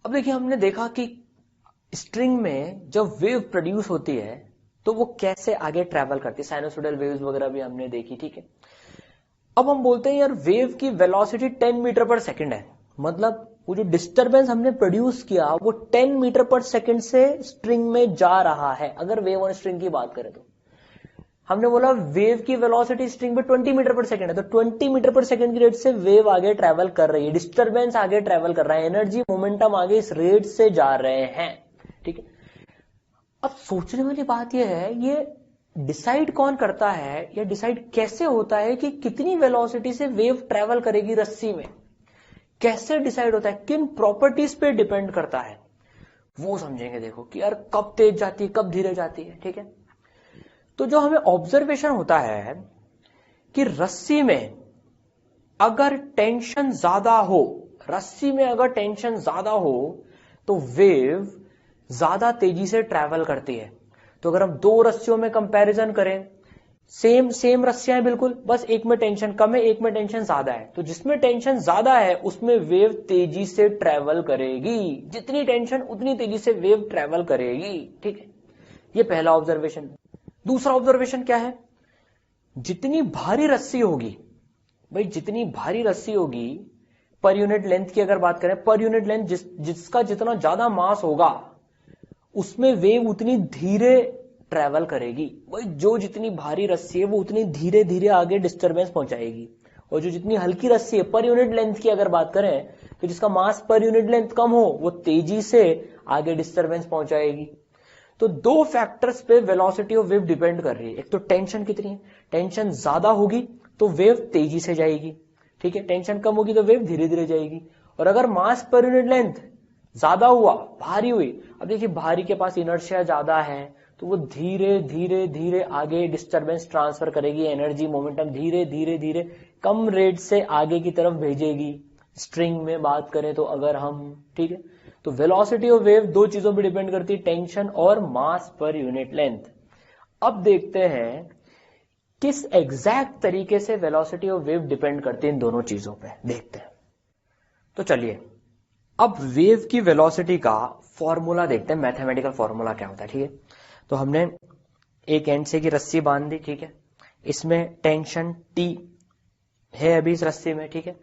अब देखिए हमने देखा कि स्ट्रिंग में जब वेव प्रोड्यूस होती है तो वो कैसे आगे ट्रेवल करती है, साइनोसोडल वेव्स वगैरह भी हमने देखी, ठीक है। अब हम बोलते हैं यार वेव की वेलोसिटी 10 मीटर पर सेकंड है, मतलब वो जो डिस्टरबेंस हमने प्रोड्यूस किया वो 10 मीटर पर सेकंड से स्ट्रिंग में जा रहा है। अगर वेव ऑन स्ट्रिंग की बात करें तो हमने बोला वेव की वेलोसिटी स्ट्रिंग में 20 मीटर पर सेकंड है, तो 20 मीटर पर सेकंड की रेट से वेव आगे ट्रेवल कर रही है, डिस्टरबेंस आगे ट्रेवल कर रहा है, एनर्जी मोमेंटम आगे इस रेट से जा रहे हैं, ठीक है। अब सोचने वाली बात यह है, ये डिसाइड कौन करता है या डिसाइड कैसे होता है कि कितनी वेलोसिटी से वेव ट्रेवल करेगी रस्सी में, कैसे डिसाइड होता है, किन प्रॉपर्टीज पे डिपेंड करता है, वो समझेंगे। देखो कि यार कब तेज जाती है कब धीरे जाती है, ठीक है। तो जो हमें ऑब्जर्वेशन होता है कि रस्सी में अगर टेंशन ज्यादा हो, रस्सी में अगर टेंशन ज्यादा हो तो वेव ज्यादा तेजी से ट्रैवल करती है। तो अगर हम दो रस्सियों में कंपैरिजन करें, सेम रस्सियां बिल्कुल, बस एक में टेंशन कम है एक में टेंशन ज्यादा है, तो जिसमें टेंशन ज्यादा है उसमें वेव तेजी से ट्रैवल करेगी, जितनी टेंशन उतनी तेजी से वेव ट्रैवल करेगी, ठीक है। ये पहला ऑब्जर्वेशन। दूसरा ऑब्जर्वेशन क्या है, जितनी भारी रस्सी होगी, भाई जितनी भारी रस्सी होगी पर यूनिट लेंथ की अगर बात करें, पर यूनिट लेंथ जिसका जितना ज्यादा मास होगा उसमें वेव उतनी धीरे ट्रैवल करेगी। भाई जो जितनी भारी रस्सी है वो उतनी धीरे धीरे आगे डिस्टरबेंस पहुंचाएगी, और जो जितनी हल्की रस्सी है पर यूनिट लेंथ की अगर बात करें तो जिसका मास पर यूनिट लेंथ कम हो वो तेजी से आगे डिस्टरबेंस पहुंचाएगी। तो दो फैक्टर्स पे वेलोसिटी ऑफ वेव डिपेंड कर रही है। एक तो टेंशन कितनी है, टेंशन ज्यादा होगी तो वेव तेजी से जाएगी, ठीक है, टेंशन कम होगी तो वेव धीरे धीरे जाएगी। और अगर मास पर यूनिट लेंथ ज्यादा हुआ, भारी हुई, अब देखिए भारी के पास इनर्शिया ज्यादा है तो वो धीरे धीरे धीरे आगे डिस्टरबेंस ट्रांसफर करेगी, एनर्जी मोमेंटम धीरे धीरे धीरे कम रेट से आगे की तरफ भेजेगी, स्ट्रिंग में बात करें तो अगर हम, ठीक है। तो वेलोसिटी ऑफ वेव दो चीजों पर डिपेंड करती है, टेंशन और मास पर यूनिट लेंथ। अब देखते हैं किस एग्जैक्ट तरीके से वेलोसिटी ऑफ वेव डिपेंड करती है इन दोनों चीजों पे, देखते हैं। तो चलिए अब वेव की वेलोसिटी का फॉर्मूला देखते हैं, मैथमेटिकल फॉर्मूला क्या होता है, ठीक है। तो हमने एक एंड से की रस्सी बांध दी, ठीक है, इसमें टेंशन T है अभी इस रस्सी में, ठीक है,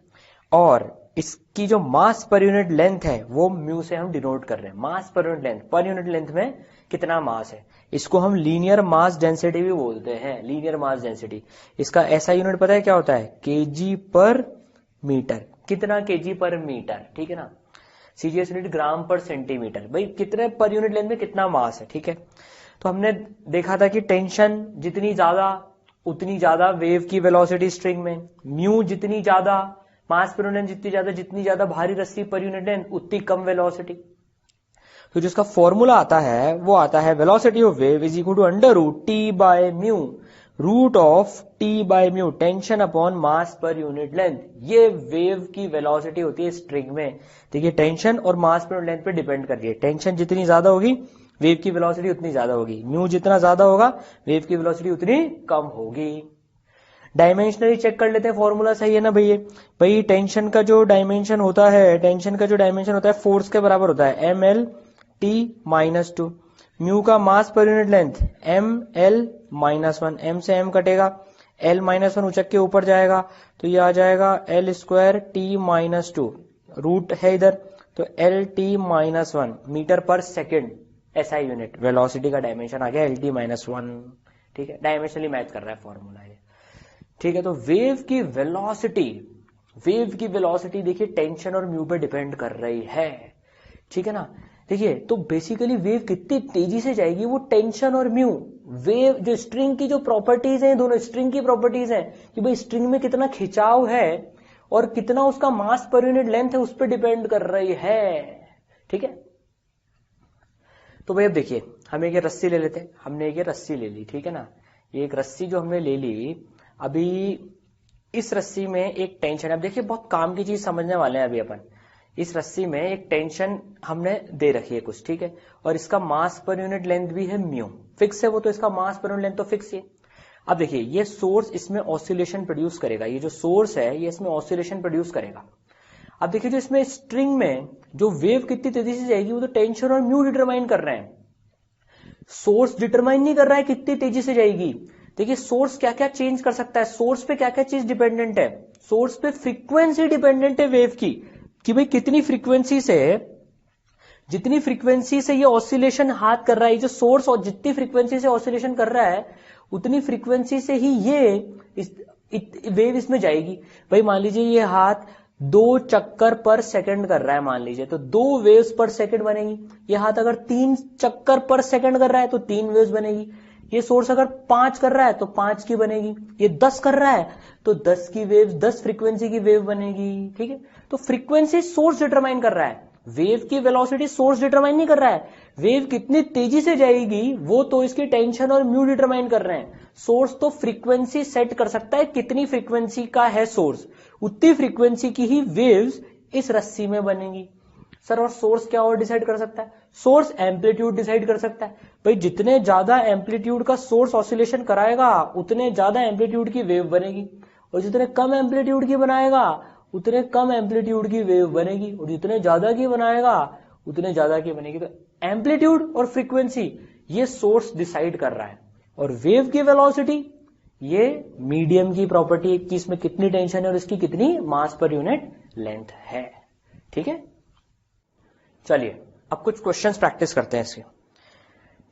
और इसकी जो मास पर यूनिट लेंथ है वो म्यू से हम डिनोट कर रहे हैं। मास पर unit length, per unit length में कितना मास है, इसको हम लीनियर मास डेंसिटी भी बोलते हैं, लीनियर मास डेंसिटी। इसका ऐसा यूनिट पता है क्या होता है, केजी पर मीटर। कितना केजी पर मीटर, ठीक है ना। सीजीएस यूनिट ग्राम पर सेंटीमीटर। भाई कितने पर यूनिट लेंथ में कितना मास है, ठीक है। तो हमने देखा था कि टेंशन जितनी ज्यादा उतनी ज्यादा वेव की वेलोसिटी स्ट्रिंग में, म्यू जितनी ज्यादा, मास पर यूनिट जितनी ज्यादा भारी रस्सी पर यूनिट लेंथ उतनी कम वेलोसिटी। तो जिसका फॉर्मूला आता है वो आता है velocity of wave is equal to under root T by mu, root of T by mu, tension upon mass पर यूनिट लेंथ। ये वेव की वेलोसिटी होती है स्ट्रिंग में। देखिए टेंशन और मास पर यूनिट लेंथ पे डिपेंड कर रही है, टेंशन जितनी ज्यादा होगी वेव की वेलोसिटी उतनी ज्यादा होगी, म्यू जितना ज्यादा होगा वेव की वेलोसिटी उतनी कम होगी। डायमेंशनली चेक कर लेते हैं, फॉर्मूला सही है ना भैया। भाई टेंशन का जो डायमेंशन होता है, टेंशन का जो डायमेंशन होता है फोर्स के बराबर होता है, ML/T-2। म्यू का मास पर यूनिट लेंथ ML-1, M से M कटेगा, L-1 उचक के ऊपर जाएगा तो ये आ जाएगा L²T-2, रूट है इधर तो LT-1 मीटर पर सेकेंड, ऐसा यूनिट वेलोसिटी का डायमेंशन आ गया LT-1, ठीक है। डायमेंशनली मैच कर रहा है फॉर्मूला ये, ठीक है। तो वेव की वेलोसिटी देखिए टेंशन और म्यू पे डिपेंड कर रही है, ठीक है ना। देखिए तो बेसिकली वेव कितनी तेजी से जाएगी वो टेंशन और म्यू, वेव जो स्ट्रिंग की जो प्रॉपर्टीज हैं, दोनों स्ट्रिंग की प्रॉपर्टीज हैं कि भाई स्ट्रिंग में कितना खिंचाव है और कितना उसका मास पर यूनिट लेंथ है उस पर डिपेंड कर रही है, ठीक है। तो भाई अब देखिए हम एक रस्सी ले लेते हैं, हमने एक रस्सी ले ली, ठीक है ना। ये एक रस्सी जो हमने ले ली, अभी इस रस्सी में एक टेंशन है। अब देखिए बहुत काम की चीज समझने वाले हैं अभी अपन। इस रस्सी में एक टेंशन हमने दे रखी है कुछ, ठीक है, और इसका मास पर यूनिट लेंथ भी है म्यू, फिक्स है वो, तो इसका मास पर यूनिट लेंथ तो फिक्स है। अब देखिए ये सोर्स इसमें ऑसिलेशन प्रोड्यूस करेगा, ये जो सोर्स है ये इसमें ऑसिलेशन प्रोड्यूस करेगा। अब देखिए जो इसमें स्ट्रिंग में जो वेव कितनी तेजी से जाएगी वो तो टेंशन और म्यू डिटरमाइन कर रहे हैं, सोर्स डिटरमाइन नहीं कर रहा है कितनी तेजी से जाएगी। देखिए सोर्स क्या क्या चेंज कर सकता है, सोर्स पे क्या क्या चीज डिपेंडेंट है, सोर्स पे फ्रीक्वेंसी डिपेंडेंट है वेव की, कि भाई कितनी फ्रीक्वेंसी से, जितनी फ्रीक्वेंसी से ये ऑसिलेशन हाथ कर रहा है, जो सोर्स और जितनी फ्रीक्वेंसी से ऑसिलेशन कर रहा है उतनी फ्रीक्वेंसी से ही ये वेव इसमें जाएगी। भाई मान लीजिए ये हाथ 2 चक्कर पर सेकंड कर रहा है मान लीजिए, तो 2 वेव्स पर सेकंड बनेगी। ये हाथ अगर 3 चक्कर पर सेकंड कर रहा है तो 3 वेव्स बनेगी। ये सोर्स अगर 5 कर रहा है तो 5 की बनेगी। ये 10 कर रहा है तो 10 की वेव, 10 फ्रीक्वेंसी की वेव बनेगी। ठीक है, तो फ्रीक्वेंसी सोर्स डिटरमाइन कर रहा है, वेव की वेलोसिटी सोर्स डिटरमाइन नहीं कर रहा है। वेव कितनी तेजी से जाएगी वो तो इसकी टेंशन और म्यू डिटरमाइन कर रहे हैं। सोर्स तो फ्रीक्वेंसी सेट कर सकता है, कितनी फ्रीक्वेंसी का है सोर्स, उतनी फ्रीक्वेंसी की ही वेव्स इस रस्सी में बनेगी। सर और सोर्स क्या और डिसाइड कर सकता है, सोर्स एम्पलीट्यूड डिसाइड कर सकता है। भाई जितने ज्यादा एम्पलीट्यूड का सोर्स ऑसिलेशन कराएगा उतने ज्यादा एम्पलीट्यूड की वेव बनेगी, और जितने कम एम्पलीट्यूड की बनाएगा उतने कम एम्पलीट्यूड की वेव बनेगी, और जितने ज्यादा की बनाएगा उतने ज्यादा की बनेगी। तो एम्पलीट्यूड और फ्रीक्वेंसी ये सोर्स डिसाइड कर रहा है, और वेव की वेलोसिटी ये मीडियम की प्रॉपर्टी है कि इसमें कितनी टेंशन है और इसकी कितनी मास पर यूनिट लेंथ है। ठीक है, चलिए अब कुछ क्वेश्चंस प्रैक्टिस करते हैं इसके।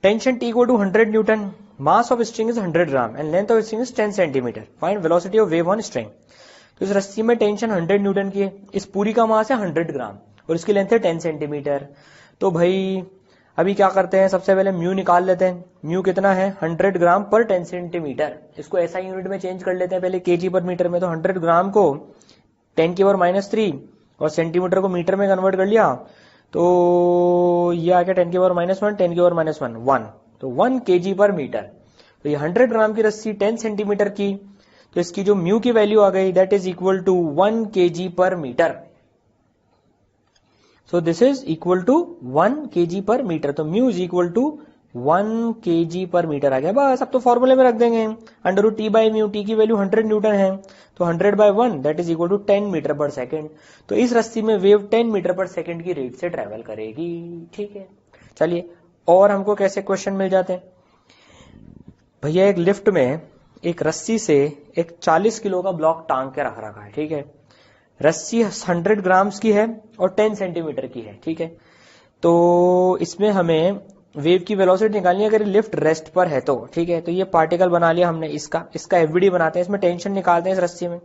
Tension T equal to 100 newton, mass of string is 100 gram and length of string is 10 centimetre, find velocity of wave on string. तो इस रस्सी में टेंशन 100 न्यूटन की है, इस पूरी का मास है 100 ग्राम और इसकी लेंथ है 10 सेंटीमीटर। तो भाई अभी क्या करते हैं, सबसे पहले म्यू निकाल लेते हैं। म्यू कितना है, 100 ग्राम पर 10 सेंटीमीटर। इसको ऐसा यूनिट में चेंज कर लेते हैं पहले केजी पर मीटर में। तो 100 ग्राम को 10 की पावर -3 और सेंटीमीटर को मीटर में कन्वर्ट कर लिया, तो ये आ गया 10 की पावर -1, 10 की पावर -1, तो 1 kg पर मीटर। तो ये 100 ग्राम की रस्सी 10 सेंटीमीटर की, तो इसकी जो म्यू की वैल्यू आ गई that is equal to 1 kg per metre. So this is equal to 1 kg per metre. तो mu is equal to 1 kg per metre आ गया। बस अब तो फॉर्मूले में रख देंगे, under root T by mu, T की वैल्यू 100 न्यूटन है, तो 100 by 1 that is equal to 10 metre per second. तो इस रस्सी में वेव 10 मीटर पर सेकेंड की रेट से ट्रेवल करेगी। ठीक है, चलिए और हमको कैसे क्वेश्चन मिल जाते हैं। भैया एक लिफ्ट में एक रस्सी से एक 40 किलो का ब्लॉक टांग के रख रखा है। ठीक है, रस्सी 100 ग्राम्स की है और 10 सेंटीमीटर की है। ठीक है, तो इसमें हमें वेव की वेलोसिटी निकालनी है अगर लिफ्ट रेस्ट पर है तो। ठीक है, तो ये पार्टिकल बना लिया हमने, इसका एफवीडी बनाते हैं, इसमें टेंशन निकालते हैं इस रस्सी में।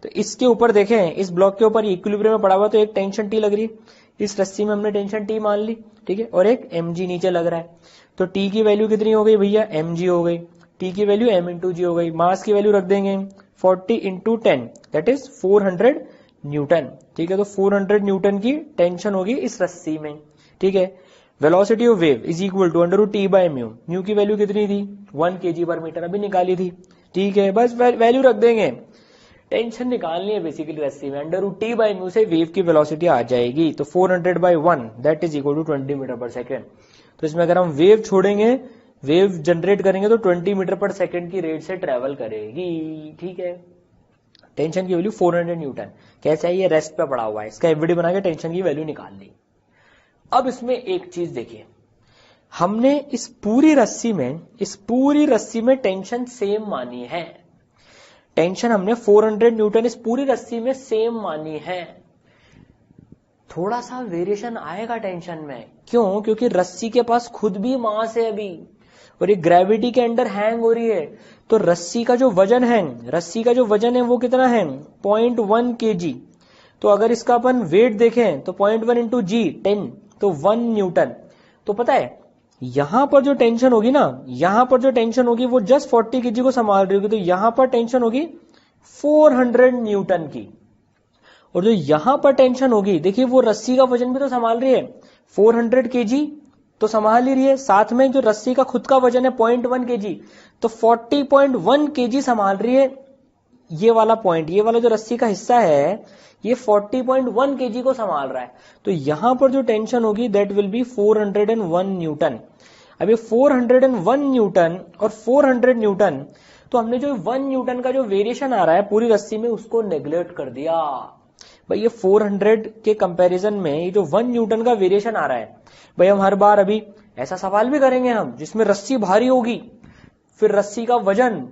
तो इसके ऊपर देखें, इस ब्लॉक के ऊपर इक्विलिब्रियम में पड़ा हुआ, तो एक टेंशन टी लग रही है, इस रस्सी में हमने टेंशन टी मान ली। ठीक है, और एक mg नीचे लग रहा है, तो टी की वैल्यू कितनी हो गई भैया, mg हो गई, टी की वैल्यू m इंटू जी हो गई, मास की वैल्यू रख देंगे 40 इंटू 10 दैट इज 400 न्यूटन। ठीक है, तो 400 न्यूटन की टेंशन होगी इस रस्सी में। ठीक है, velocity of wave is equal to under root T by mu, mu की वैल्यू कितनी थी 1 kg पर मीटर, अभी निकाली थी। ठीक है, बस वैल्यू रख देंगे, टेंशन निकालनी है बेसिकली रस्सी में, under root T by mu से वेव की वेलोसिटी आ जाएगी। तो 400 by 1 that is equal to 20 metre per second. तो इसमें अगर हम वेव छोड़ेंगे, वेव जनरेट करेंगे तो 20 मीटर पर सेकेंड की रेट से ट्रेवल करेगी। ठीक है, टेंशन की वैल्यू 400 न्यूटन। कैसे है, ये रेस्ट पे पड़ा हुआ है, इसका एफवीडी बना के टेंशन की वैल्यू निकाल ली। अब इसमें एक चीज देखिए, हमने इस पूरी रस्सी में टेंशन सेम मानी है, टेंशन हमने 400 न्यूटन इस पूरी रस्सी में सेम मानी है। थोड़ा सा वेरिएशन आएगा टेंशन में, क्यों, क्योंकि रस्सी के पास खुद भी मास है अभी, और ये ग्रेविटी के अंडर हैंग हो रही है। तो रस्सी का जो वजन है वो कितना है 0.1 kg। तो अगर इसका अपन वेट देखें तो 0.1 इंटू जी 10, तो 1 न्यूटन। तो पता है यहां पर जो टेंशन होगी वो जस्ट 40 kg को संभाल रही होगी, तो यहां पर टेंशन होगी 400 न्यूटन की। और जो यहां पर टेंशन होगी, देखिए वो रस्सी का वजन भी तो संभाल रही है, 400 kg तो संभाल ही रही है, साथ में जो रस्सी का खुद का वजन है 0.1 kg, तो 40.1 kg संभाल रही है। ये वाला जो रस्सी का हिस्सा है ये 40.1 kg को संभाल रहा है। तो यहां पर जो टेंशन होगी दैट विल बी 401 न्यूटन। अब ये 401 न्यूटन और 400 न्यूटन, तो हमने जो 1 न्यूटन का जो वेरिएशन आ रहा है पूरी रस्सी में उसको नेग्लेक्ट कर दिया। भाई ये 400 के कंपैरिजन में ये जो 1 न्यूटन का वेरिएशन आ रहा है, भाई हम हर बार अभी ऐसा सवाल भी करेंगे हम जिसमें रस्सी भारी होगी, फिर रस्सी का वजन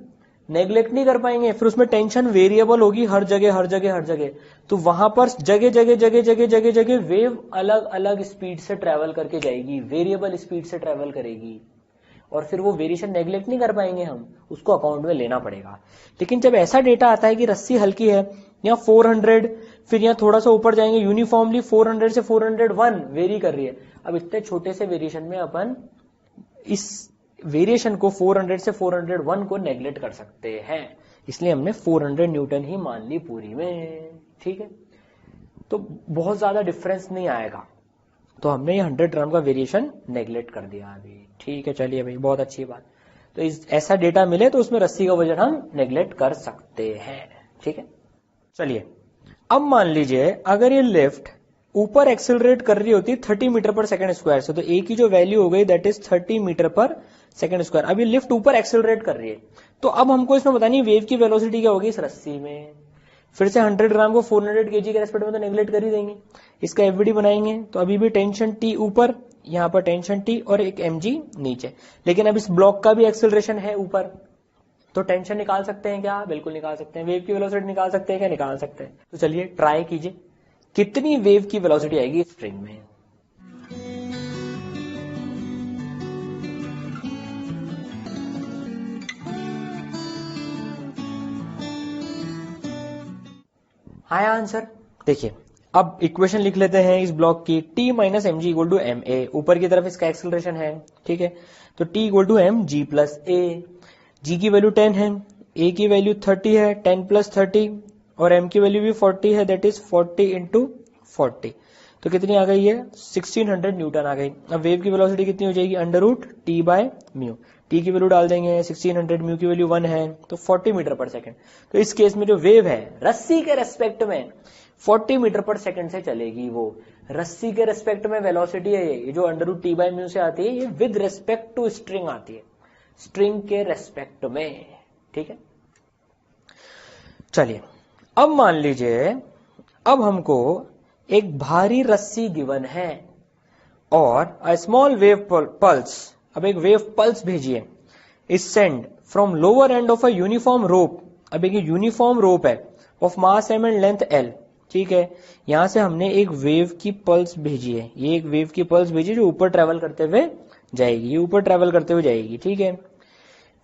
नेग्लेक्ट नहीं कर पाएंगे, फिर उसमें टेंशन वेरिएबल होगी हर जगह हर जगह हर जगह, तो वहां पर जगह जगह जगह जगह जगह जगह वेव अलग अलग स्पीड से ट्रेवल करके जाएगी, वेरिएबल स्पीड से ट्रेवल करेगी, और फिर वो वेरिएशन नेग्लेक्ट नहीं कर पाएंगे, हम उसको अकाउंट में लेना पड़ेगा। लेकिन जब ऐसा डेटा आता है कि रस्सी हल्की है, यहाँ 400, फिर यहाँ थोड़ा सा ऊपर जाएंगे, यूनिफॉर्मली 400 से 401 वेरी कर रही है, अब इतने छोटे से वेरिएशन में अपन इस वेरिएशन को 400 से 401 को नेग्लेक्ट कर सकते हैं, इसलिए हमने 400 न्यूटन ही मान ली पूरी में, ठीक है। तो बहुत ज्यादा डिफरेंस नहीं आएगा, तो हमने ये 100 ग्राम का वेरिएशन नेग्लेक्ट कर दिया अभी, ठीक है। चलिए भाई, बहुत अच्छी बात। तो ऐसा डेटा मिले तो उसमें रस्सी का वजन हम नेग्लेक्ट कर सकते हैं, ठीक है। चलिए अब मान लीजिए अगर ये लिफ्ट ऊपर एक्सेलरेट कर रही होती 30 मीटर पर सेकंड स्क्वायर से, तो ए की जो वैल्यू हो गई दैट इज 30 मीटर पर सेकंड स्क्वायर। अब ये लिफ्ट ऊपर एक्सेलरेट कर रही है, तो अब हमको इसमें बतानी वेव की वेलोसिटी क्या होगी इस रस्सी में। फिर से 100 ग्राम को 400 केजी के रेस्पेक्ट में तो नेग्लेक्ट कर ही देंगे, इसका एफवीडी बनाएंगे, तो अभी भी टेंशन टी ऊपर, यहाँ पर टेंशन टी और एक mg नीचे, लेकिन अब इस ब्लॉक का भी एक्सेलरेशन है ऊपर, तो टेंशन निकाल सकते हैं क्या? बिल्कुल निकाल सकते हैं। वेव की वेलोसिटी निकाल सकते हैं क्या? निकाल सकते हैं। तो चलिए ट्राई कीजिए, कितनी वेव की वेलोसिटी आएगी स्ट्रिंग में। आया आंसर? देखिए अब इक्वेशन लिख लेते हैं इस ब्लॉक की, t minus M G equal to M A, ऊपर की तरफ इसका एक्सेलरेशन है, ठीक है। तो t equal to M G plus A, g की वैल्यू 10 है, a की वैल्यू 30 है, 10 प्लस 30, और m की वैल्यू भी 40 है, दैट इज 40 इंटू 40, तो कितनी आ गई है 1600 न्यूटन आ गई। अब वेव की वेलोसिटी कितनी हो जाएगी, under root T by mu, T की वैल्यू डाल देंगे 1600, म्यू की वैल्यू 1 है, तो 40 मीटर पर सेकंड। तो इस केस में जो वेव है रस्सी के रेस्पेक्ट में 40 मीटर पर सेकंड से चलेगी, वो रस्सी के रेस्पेक्ट में वेलोसिटी है ये जो under root T by mu से आती है, ये विद रेस्पेक्ट टू स्ट्रिंग आती है, स्ट्रिंग के रेस्पेक्ट में, ठीक है। चलिए अब मान लीजिए अब हमको एक भारी रस्सी गिवन है और अ स्मॉल वेव पल्स, अब एक वेव पल्स भेजिए, is send from lower end of a uniform rope, अब एक यूनिफॉर्म रोप है of mass M and length L, ठीक है। यहां से हमने एक वेव की पल्स भेजी है, ये एक वेव की पल्स भेजी जो ऊपर ट्रेवल करते हुए जाएगी, ये ऊपर ट्रेवल करते हुए जाएगी, ठीक है।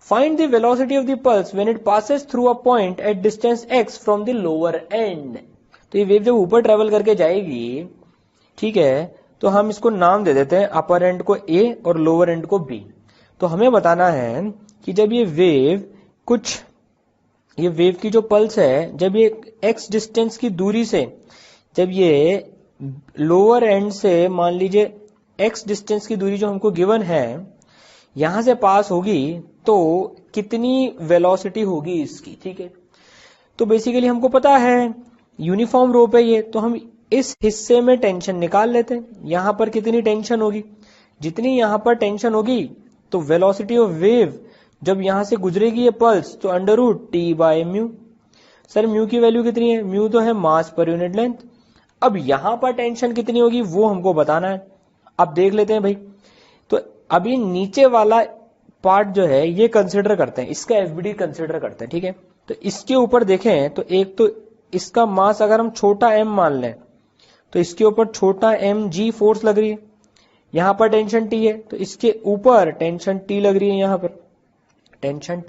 Find the velocity of the pulse when it passes through a point at distance x from the lower end. तो ये वेव जब ऊपर ट्रेवल करके जाएगी, ठीक है, तो हम इसको नाम दे देते हैं, अपर एंड को a और लोअर एंड को b। तो हमें बताना है कि जब ये वेव ये वेव की जो पल्स है, जब ये x डिस्टेंस की दूरी से, जब ये लोअर एंड से मान लीजिए x डिस्टेंस की दूरी जो हमको गिवन है यहां से पास होगी, तो कितनी वेलोसिटी होगी इसकी, ठीक है। तो बेसिकली हमको पता है यूनिफॉर्म रोप है ये, तो हम इस हिस्से में टेंशन निकाल लेते हैं, यहां पर कितनी टेंशन होगी, जितनी यहां पर टेंशन होगी तो वेलोसिटी ऑफ वेव जब यहां से गुजरेगी ये पल्स, तो under root T by mu. Sir mu की वैल्यू कितनी है, म्यू तो है मास पर यूनिट लेंथ। अब यहां पर टेंशन कितनी होगी वो हमको बताना है, अब देख लेते हैं भाई। तो अभी नीचे वाला पार्ट जो है ये कंसिडर करते हैं, इसका एफबीडी कंसिडर करते हैं, ठीक है। तो इसके ऊपर देखें तो एक तो इसका मास अगर हम छोटा m मान लें तो इसके ऊपर छोटा m g फोर्स लग रही है, यहां पर टेंशन t है, तो इसके ऊपर टेंशन t लग रही है, यहां पर टेंशन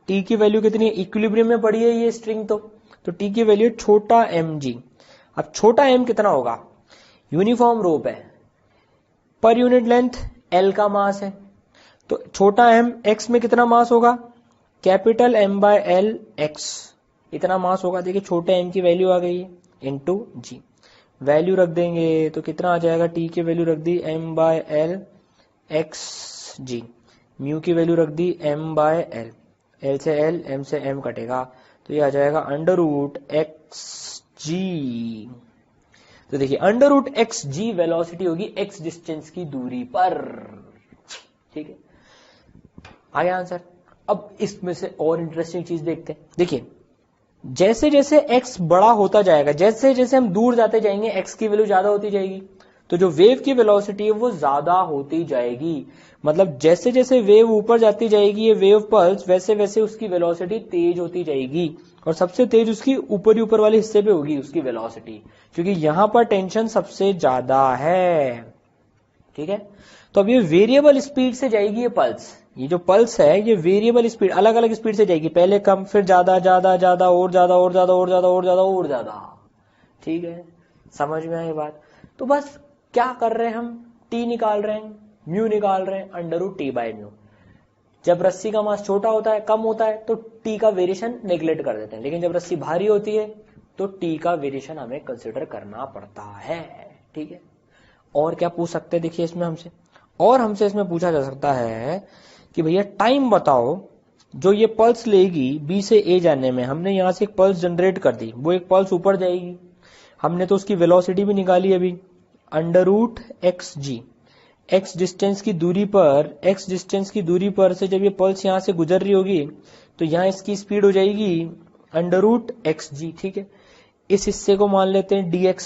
t की वैल्यू कितनी है, इक्विलिब्रियम में पड़ी है ये स्ट्रिंग, तो t की वैल्यू छोटा mg। अब छोटा m कितना होगा, यूनिफॉर्म रोप है, पर यूनिट लेंथ l का मास है, तो छोटा m x में कितना मास होगा, capital M by L x, इतना मास होगा। देखिए छोटे m की वैल्यू आ गई है इंटू जी, वैल्यू रख देंगे तो कितना आ जाएगा, t की वैल्यू रख दी m by L x g, mu की वैल्यू रख दी m बाय L, L से L m से m कटेगा, तो ये आ जाएगा अंडर रूट x g। तो देखिए अंडर रूट एक्स जी वेलोसिटी होगी x डिस्टेंस की दूरी पर, ठीक है। आया आंसर? अब इसमें से और इंटरेस्टिंग चीज देखते हैं। देखिए जैसे जैसे x बड़ा होता जाएगा, जैसे जैसे हम दूर जाते जाएंगे x की वैल्यू ज्यादा होती जाएगी, तो जो वेव की वेलोसिटी है वो ज्यादा होती जाएगी। मतलब जैसे जैसे वेव ऊपर जाती जाएगी, ये वेव पल्स, वैसे वैसे उसकी वेलोसिटी तेज होती जाएगी, और सबसे तेज उसकी ऊपर ही ऊपर वाले हिस्से पे होगी उसकी वेलोसिटी, क्योंकि यहां पर टेंशन सबसे ज्यादा है। ठीक है, तो अब ये वेरिएबल स्पीड से जाएगी ये पल्स, ये जो पल्स है ये वेरिएबल स्पीड, अलग अलग स्पीड से जाएगी, पहले कम फिर ज्यादा, ज्यादा ज्यादा और ज्यादा और ज्यादा और ज्यादा और ज्यादा और ज्यादा। ठीक है, समझ में आई बात? तो बस क्या कर रहे हैं हम, टी निकाल रहे हैं, म्यू निकाल रहे हैं, under root T by mu. जब रस्सी का मास छोटा होता है, कम होता है, तो टी का वेरिएशन नेग्लेक्ट कर देते हैं, लेकिन जब रस्सी भारी होती है तो टी का वेरिएशन हमें कंसिडर करना पड़ता है। ठीक है, और क्या पूछ सकते हैं देखिए इसमें हमसे, और हमसे इसमें पूछा जा सकता है कि भैया टाइम बताओ जो ये पल्स लेगी बी से ए जाने में, हमने यहां से एक पल्स जनरेट कर दी, वो एक पल्स ऊपर जाएगी, हमने तो उसकी वेलोसिटी भी निकाली अभी, अंडर रूट एक्स जी, एक्स डिस्टेंस की दूरी पर, एक्स डिस्टेंस की दूरी पर से जब ये पल्स यहां से गुजर रही होगी तो यहां इसकी स्पीड हो जाएगी अंडर रूट एक्स जी। ठीक है, इस हिस्से को मान लेते हैं dx,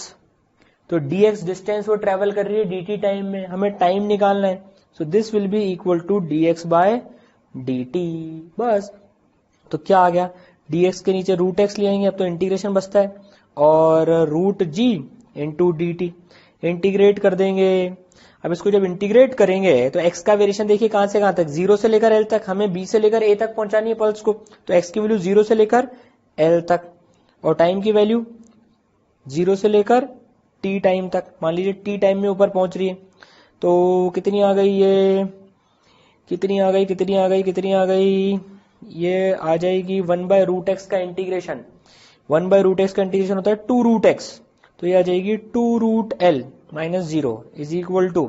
तो dx डिस्टेंस वो ट्रेवल कर रही है dt टाइम में, हमें टाइम निकालना है, so this will be equal to dx by dt। बस, तो क्या आ गया, dx के नीचे रूट एक्स ले आएंगे, अब तो इंटीग्रेशन बचता है, और रूट जी इंटू डी टी, इंटीग्रेट कर देंगे। अब इसको जब इंटीग्रेट करेंगे तो x का वेरिएशन देखिए कहां से कहां तक, 0 से लेकर l तक, हमें b से लेकर a तक पहुंचानी है पल्स को, तो x की वैल्यू 0 से लेकर l तक, और टाइम की वैल्यू 0 से लेकर t टाइम तक, मान लीजिए t टाइम में ऊपर पहुंच रही है, तो कितनी आ गई ये, कितनी आ गई, कितनी आ गई, कितनी आ गई, ये आ जाएगी 1/√x का इंटीग्रेशन, 1/√x का इंटीग्रेशन होता है 2√x, तो ये आ जाएगी 2√l minus 0 is equal to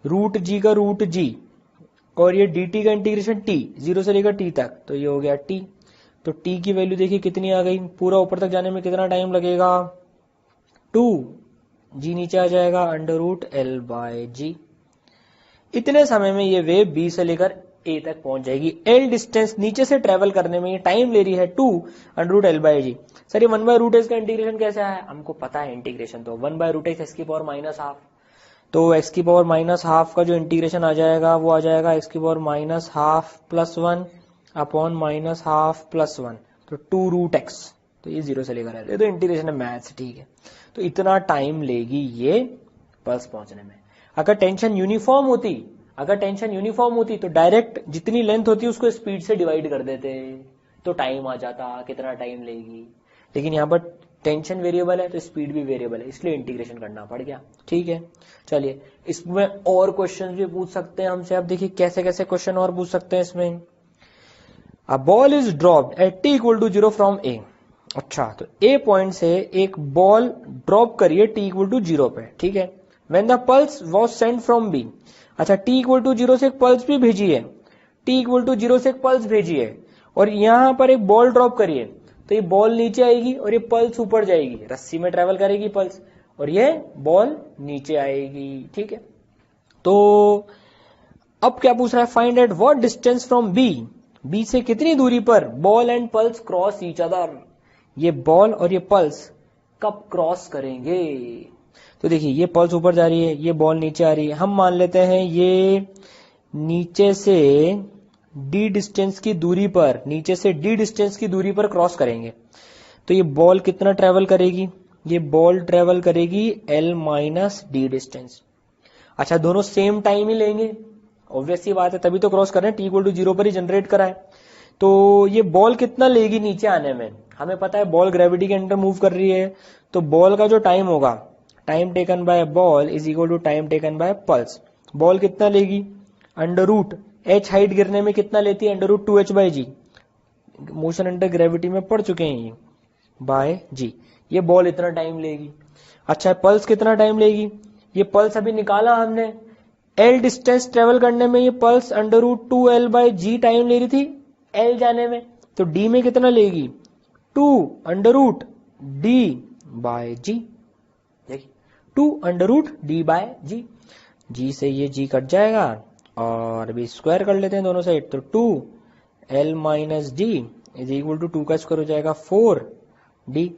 root g का रूट जी, और ये dt का इंटीग्रेशन t 0 से लेकर t तक, तो ये हो गया t। तो t की वैल्यू देखिए कितनी आ गई, पूरा ऊपर तक जाने में कितना टाइम लगेगा, 2, g नीचे आ जाएगा अंडर रूट l बाय जी। इतने समय में ये वेव b से लेकर a तक पहुंच जाएगी, l डिस्टेंस नीचे से ट्रेवल करने में ये टाइम ले रही है 2 अंडर रूट l बाय जी। सर ये 1/√x का इंटीग्रेशन कैसे आया, हमको पता है इंटीग्रेशन, तो 1/√x x की पावर माइनस हाफ, तो x की पावर माइनस हाफ का जो इंटीग्रेशन आ जाएगा वो आ जाएगा x की power minus half plus 1 upon minus half plus 1, तो 2√x, तो ये 0 से लेकर आए, तो इंटीग्रेशन है मैथ्स। ठीक है, तो इतना टाइम लेगी ये पल्स पहुंचने में। अगर टेंशन यूनिफॉर्म होती, अगर टेंशन यूनिफॉर्म होती तो डायरेक्ट जितनी लेंथ होती उसको स्पीड से डिवाइड कर देते, तो टाइम आ जाता कितना टाइम लेगी, लेकिन यहाँ पर टेंशन वेरिएबल है तो स्पीड भी वेरिएबल है, इसलिए इंटीग्रेशन करना पड़ गया। ठीक है, चलिए इसमें और क्वेश्चन भी पूछ सकते हैं हमसे। अब देखिए कैसे कैसे क्वेश्चन और पूछ सकते हैं इसमें। A ball is dropped at t equal to 0 from a, अच्छा तो a पॉइंट से एक बॉल ड्रॉप करिए t इक्वल टू 0 पे। ठीक है, when the pulse was send from b, अच्छा t इक्वल टू 0 से एक पल्स भी भेजी है, t इक्वल टू 0 से एक पल्स भेजी है, और यहां पर एक बॉल ड्रॉप करिए, तो ये बॉल नीचे आएगी और ये पल्स ऊपर जाएगी, रस्सी में ट्रेवल करेगी पल्स, और ये बॉल नीचे आएगी। ठीक है, तो अब क्या पूछ रहा है, find at what distance from B, B से कितनी दूरी पर ball and pulse cross each other, ये बॉल और ये पल्स कब क्रॉस करेंगे। तो देखिए ये पल्स ऊपर जा रही है, ये बॉल नीचे आ रही है, हम मान लेते हैं ये नीचे से d डिस्टेंस की दूरी पर, नीचे से d डिस्टेंस की दूरी पर क्रॉस करेंगे, तो ये बॉल कितना ट्रेवल करेगी, ये बॉल ट्रेवल करेगी l माइनस डी डिस्टेंस। अच्छा दोनों सेम टाइम ही लेंगे, ऑब्वियस सी बात है, तभी तो क्रॉस कर रहे हैं, t इक्वल टू 0 पर ही जनरेट करा है, तो ये बॉल कितना लेगी नीचे आने में, हमें पता है बॉल ग्रेविटी के अंडर मूव कर रही है, तो बॉल का जो टाइम होगा, time taken by ball is equal to time taken by pulse. Ball कितना लेगी, अंडर रूट h हाइट गिरने में कितना लेती है, अंडर रूट 2h बाय जी, मोशन अंडर ग्रेविटी में पढ़ चुके हैं ये, बाय जी, ये बॉल इतना टाइम लेगी। अच्छा पल्स कितना टाइम लेगी, ये पल्स अभी निकाला हमने, l डिस्टेंस ट्रेवल करने में ये pulse under root 2l by g time ले रही थी l जाने में, तो d में कितना लेगी, 2 अंडर रूट d बाय जी, देखिए 2 अंडर रूट d बाय जी, g से ये g कट जाएगा और अभी स्क्वायर कर लेते हैं दोनों साइड, तो 2 l minus d is equal to 2 का स्क्वायर हो जाएगा 4d,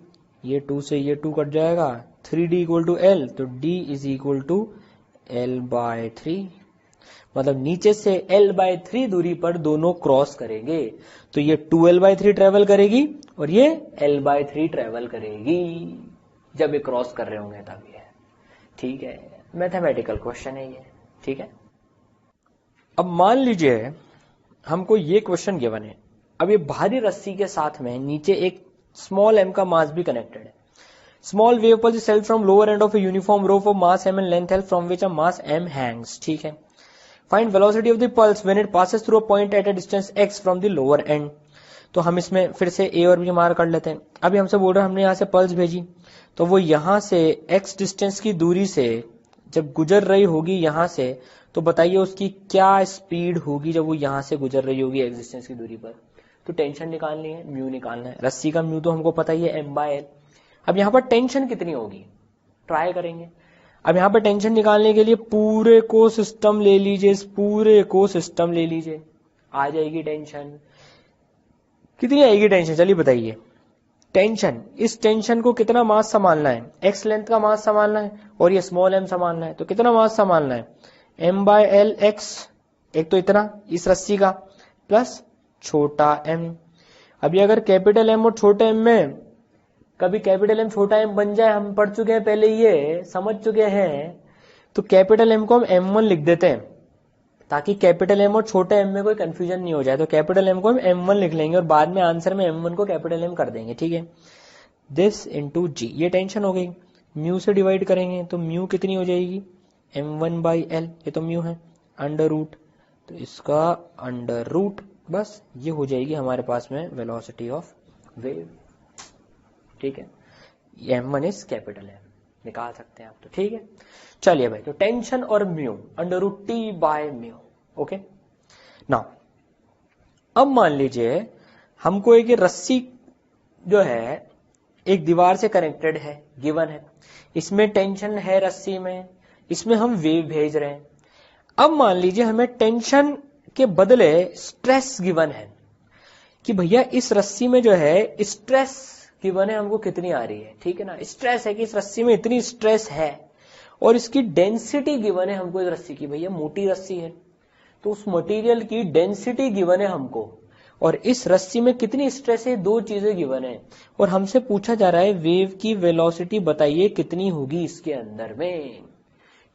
ये 2 से ये 2 कट जाएगा, 3d इक्वल टू l, तो d is equal to l/3, मतलब नीचे से l/3 दूरी पर दोनों क्रॉस करेंगे, तो ये 2l/3 ट्रेवल करेगी और ये l/3 ट्रेवल करेगी जब ये क्रॉस कर रहे होंगे तब ये, ठीक है, मैथमेटिकल क्वेश्चन है ये, ठीक है। अब मान लीजिए हमको ये क्वेश्चन गिवन है, अब ये भारी रस्सी के साथ में नीचे एक स्मॉल m का मास भी कनेक्टेड है। Small wave pulse is held from lower end of a uniform rope of mass m and length l from which a mass m hangs, ठीक है। Find velocity of the pulse when it passes through a point at a distance x from the lower end. तो हम इसमें फिर से a और b mark कर लेते हैं। अभी हमसे बोल रहे हैं हमने यहां से पल्स भेजी, तो वो यहां से x डिस्टेंस की दूरी से जब गुजर रही होगी यहां से, तो बताइए उसकी क्या स्पीड होगी जब वो यहां से गुजर रही होगी x डिस्टेंस की दूरी पर। तो टेंशन निकालनी है, म्यू निकालना है। रस्सी का म्यू तो हमको पता ही है m/l। अब यहां पर टेंशन कितनी होगी ट्राई करेंगे। अब यहां पर टेंशन निकालने के लिए पूरे को सिस्टम ले लीजिए, इस पूरे को सिस्टम ले लीजिए, आ जाएगी टेंशन। कितनी आएगी टेंशन, चलिए बताइए। टेंशन, इस टेंशन को कितना मास संभालना है, x लेंथ का मास संभालना है और ये स्मॉल m संभालना है, तो कितना मास संभालना है, m/l x, एक तो इतना इस रस्सी का प्लस छोटा m। अभी अगर कैपिटल M और छोटे m में कभी कैपिटल M छोटा m बन जाए, हम पढ़ चुके हैं पहले, ये समझ चुके हैं, तो कैपिटल M को हम m1 लिख देते हैं ताकि कैपिटल M और छोटे m में कोई कंफ्यूजन नहीं हो जाए। तो कैपिटल M को हम m1 लिख लेंगे और बाद में आंसर में m1 को कैपिटल M कर देंगे, ठीक है। दिस इंटू g, ये टेंशन हो गई। म्यू से डिवाइड करेंगे तो म्यू कितनी हो जाएगी, m1/l, ये तो म्यू है, अंडर रूट, तो इसका अंडर रूट, बस ये हो जाएगी हमारे पास में वेलोसिटी ऑफ वेव, ठीक है। m1 इज कैपिटल M, निकाल सकते हैं आप, तो ठीक है। चलिए भाई, तो टेंशन और म्यू √T/μ, ओके। नाउ अब मान लीजिए हमको एक रस्सी जो है एक दीवार से कनेक्टेड है, गिवन है, इसमें टेंशन है रस्सी में, इसमें हम वेव भेज रहे हैं। अब मान लीजिए हमें टेंशन के बदले स्ट्रेस गिवन है कि भैया इस रस्सी में जो है स्ट्रेस गिवन है, हमको कितनी आ रही है, ठीक है ना। स्ट्रेस है कि इस रस्सी में इतनी स्ट्रेस है और इसकी डेंसिटी गिवन है हमको, इस रस्सी की, भैया मोटी रस्सी है तो उस मटेरियल की डेंसिटी गिवन है हमको, और इस रस्सी में कितनी स्ट्रेस है, दो चीजें गिवन है, और हमसे पूछा जा रहा है वेव की वेलोसिटी बताइए कितनी होगी, इसके अंदर में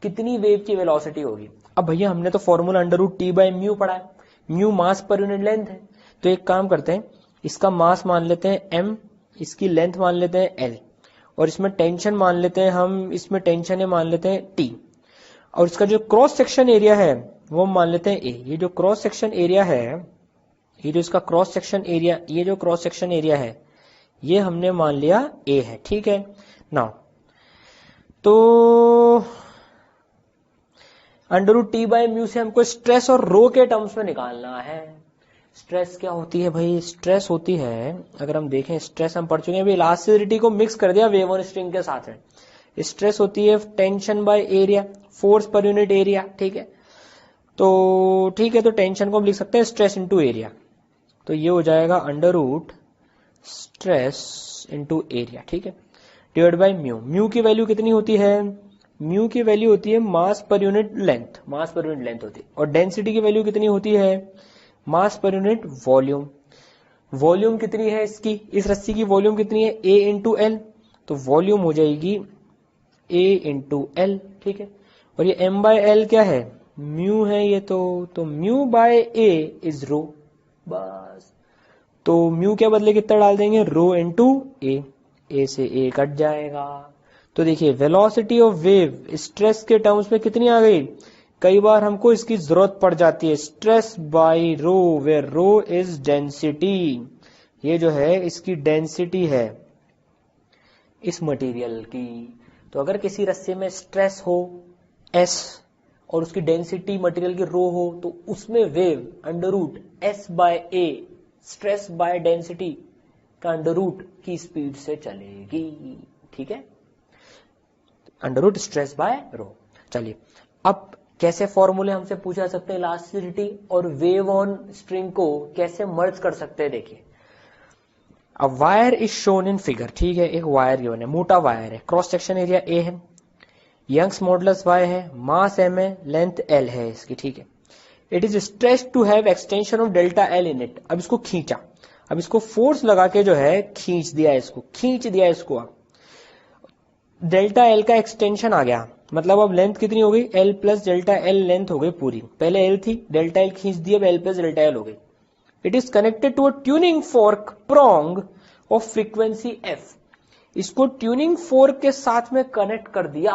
कितनी वेव की वेलोसिटी होगी। अब भैया हमने तो फॉर्मूला √T/μ पढ़ा है, म्यू मास पर यूनिट लेंथ है, तो एक काम करते हैं, इसका मास मान लेते हैं m, इसकी लेंथ मान लेते हैं l, और इसमें टेंशन मान लेते हैं हम, इसमें टेंशन है मान लेते हैं T, और इसका जो क्रॉस सेक्शन एरिया है वो मान लेते हैं A। ये जो क्रॉस सेक्शन एरिया है, ये जो इसका क्रॉस सेक्शन एरिया, ये जो क्रॉस सेक्शन एरिया है ये हमने मान लिया A है, ठीक है। नाउ तो √T/μ से हमको स्ट्रेस और रो के टर्म्स में निकालना है। स्ट्रेस क्या होती है भाई, स्ट्रेस होती है, अगर हम देखें स्ट्रेस हम पढ़ चुके हैं, अभी इलास्टिसिटी को मिक्स कर दिया वेव और स्ट्रिंग के साथ में। स्ट्रेस होती है tension by area, force per unit area, ठीक है। तो ठीक है, तो टेंशन को हम लिख सकते हैं स्ट्रेस इंटू एरिया, तो ये हो जाएगा √ स्ट्रेस इंटू एरिया, ठीक है, डिवाइड बाय म्यू। म्यू की वैल्यू कितनी होती है, म्यू की वैल्यू होती है मास पर यूनिट लेंथ, मास पर यूनिट लेंथ होती है, और डेंसिटी की वैल्यू कितनी होती है, मास पर यूनिट वॉल्यूम। वॉल्यूम कितनी है इसकी, इस रस्सी की वॉल्यूम कितनी है, A इंटू एल, तो वॉल्यूम हो जाएगी A इंटू एल, ठीक है। और ये m/l क्या है, म्यू है ये, तो म्यू बाय A इज रो, बस। तो म्यू क्या बदले कितना डाल देंगे, रो इंटू A से A कट जाएगा। तो देखिए वेलोसिटी ऑफ वेव स्ट्रेस के टर्म्स में कितनी आ गई, कई बार हमको इसकी जरूरत पड़ जाती है, stress by rho, where rho is density, ये जो है इसकी डेंसिटी है इस मटेरियल की। तो अगर किसी रस्से में स्ट्रेस हो S और उसकी डेंसिटी मटेरियल की रो हो, तो उसमें wave √S/A, stress by density का √ की स्पीड से चलेगी, ठीक है, √ स्ट्रेस बाय रो। चलिए अब कैसे फॉर्मूले हमसे पूछा सकते हैं, इलास्टिसिटी और वेव ऑन स्ट्रिंग को कैसे मर्ज कर सकते हैं, देखिए a wire is shown in figure, ठीक है, एक वायर गिवन है, मोटा वायर है, क्रॉस सेक्शन एरिया ए है, यंग्स मॉडुलस y है, मास m है, लेंथ l है इसकी, ठीक है। It is stretched to have extension of delta l in it. अब इसको खींचा, अब इसको फोर्स लगा के जो है खींच दिया, इसको खींच दिया इसको, अब डेल्टा l का एक्सटेंशन आ गया, मतलब अब लेंथ कितनी हो गई, l plus delta l length हो गई पूरी, पहले l थी, डेल्टा l खींच दी, अब l प्लस डेल्टा l हो गई। It is connected to a tuning fork prong of frequency f। इसको ट्यूनिंग फोर्क के साथ में कनेक्ट कर दिया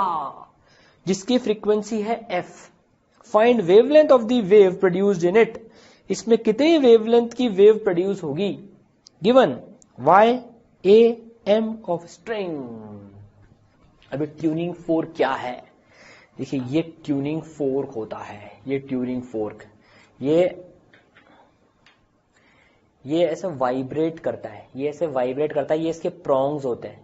जिसकी फ्रीक्वेंसी है f। Find wavelength of the wave produced in it. इसमें कितनी वेवलेंथ की वेव प्रोड्यूस होगी, given y a m of string. अभी ट्यूनिंग फोर्क क्या है, देखिए ये ट्यूनिंग फोर्क होता है, ये ट्यूनिंग फोर्क ये ऐसे वाइब्रेट करता है, ये ऐसे वाइब्रेट करता है, ये इसके प्रोंग्स होते हैं।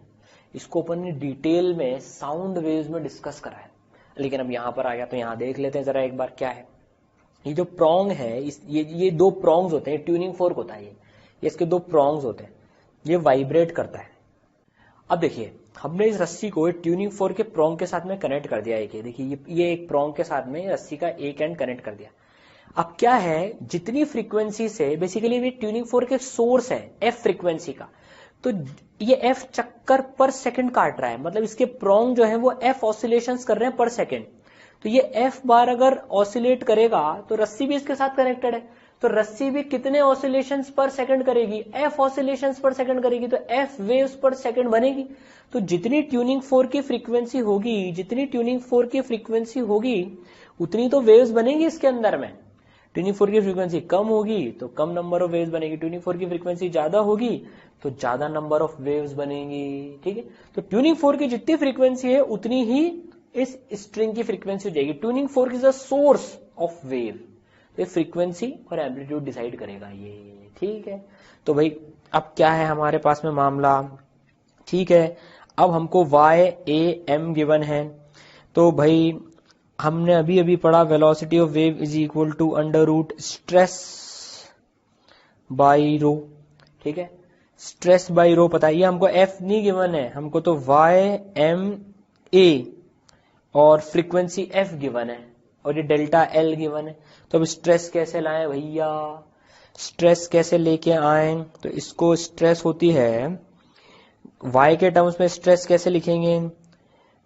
इसको अपन ने डिटेल में साउंड वेव्स में डिस्कस करा है, लेकिन अब यहां पर आ गया तो यहां देख लेते हैं जरा एक बार क्या है। ये जो प्रोंग है, ये दो प्रोंग्स होते हैं, ट्यूनिंग फोर्क होता है ये इसके दो प्रोंग्स होते हैं, ये वाइब्रेट करता है। अब देखिए हमने इस रस्सी को ट्यूनिंग फोर्क के प्रोंग के साथ में कनेक्ट कर दिया, देखिए ये एक प्रोंग के साथ में रस्सी का एक एंड कनेक्ट कर दिया। अब क्या है, जितनी फ्रीक्वेंसी से, बेसिकली ये ट्यूनिंग फोर्क एक सोर्स है एफ फ्रीक्वेंसी का, तो ये एफ चक्कर पर सेकंड काट रहा है, मतलब इसके प्रोंग जो है वो एफ ऑसिलेशंस कर रहे हैं पर सेकंड। तो ये एफ बार अगर ऑसिलेट करेगा तो रस्सी भी इसके साथ कनेक्टेड है, तो रस्सी भी कितने ऑसिलेशंस पर सेकंड करेगी, एफ ऑसिलेशंस पर सेकंड करेगी, तो एफ वेव्स पर सेकंड बनेगी। तो जितनी ट्यूनिंग फोर्क की फ्रीक्वेंसी होगी, जितनी ट्यूनिंग फोर्क की फ्रीक्वेंसी होगी उतनी तो वेव्स बनेगी इसके अंदर में। ट्यूनिंग फोर्क की फ्रीक्वेंसी कम होगी तो कम नंबर ऑफ वेव्स बनेगी, ट्यूनिंग फोर्क की फ्रीक्वेंसी ज्यादा होगी तो ज्यादा नंबर ऑफ वेव्स बनेगी, ठीक है। तो ट्यूनिंग फोर्क की जितनी फ्रीक्वेंसी है उतनी ही इस स्ट्रिंग की फ्रीक्वेंसी हो जाएगी। Tuning fork is a source of wave, तो फ्रीक्वेंसी और एम्पलीट्यूड डिसाइड करेगा ये, ठीक है। तो भाई अब क्या है हमारे पास में मामला, ठीक है। अब हमको y a m गिवन है, तो भाई हमने अभी अभी पढ़ा velocity of wave is equal to under root stress by rho, ठीक है। स्ट्रेस बाई रो पता है, ये हमको f नहीं गिवन है, हमको तो y m a और फ्रीक्वेंसी f गिवन है और ये डेल्टा l गिवन है। तो अब स्ट्रेस कैसे लाएं भैया, स्ट्रेस कैसे लेके आए, तो इसको स्ट्रेस होती है y के टर्म्स में, स्ट्रेस कैसे लिखेंगे,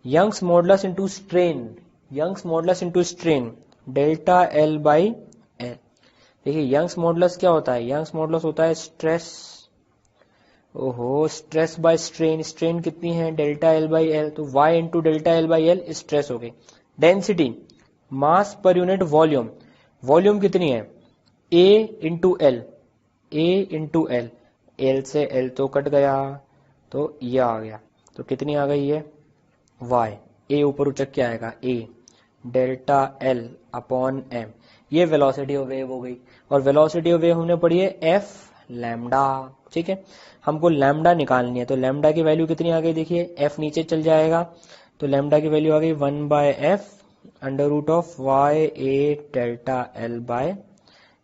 Young's modulus into strain, Young's modulus into strain delta l by l। देखिए यंग्स मॉडुलस क्या होता है, यंग्स मॉडुलस होता है स्ट्रेस, ओहो स्ट्रेस बाय स्ट्रेन, स्ट्रेन कितनी है डेल्टा l बाई l, तो y into delta l by l stress हो गई। Density mass per unit volume, volume कितनी है a into L, a into L, l से l तो कट गया तो ये आ गया, तो कितनी आ गई है y, a ऊपर उचक के आएगा a delta l upon m, ये वेलोसिटी ऑफ वेव हो गई। और वेलोसिटी ऑफ वेव हमने पढ़ी है f लैम्डा, ठीक है। हमको लैम्डा निकालनी है, तो लैम्डा की वैल्यू कितनी आ गई, देखिए f नीचे चल जाएगा तो लैम्डा की वैल्यू आ गई 1 by F under root of y a delta l by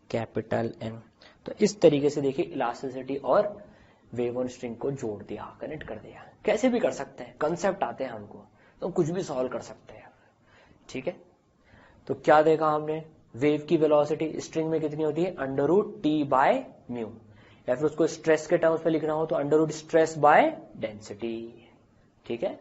capital M। तो इस तरीके से देखिए इलास्टिसिटी और वेव ऑन स्ट्रिंग को जोड़ दिया, कनेक्ट कर दिया। कैसे भी कर सकते हैं, कंसेप्ट आते हैं हमको तो कुछ भी सॉल्व कर सकते हैं, ठीक है। तो क्या देखा हमने, वेव की वेलोसिटी स्ट्रिंग में कितनी होती है under root T by mu, या फिर उसको स्ट्रेस के टर्म्स पे लिखना हो तो under root stress by density, ठीक है।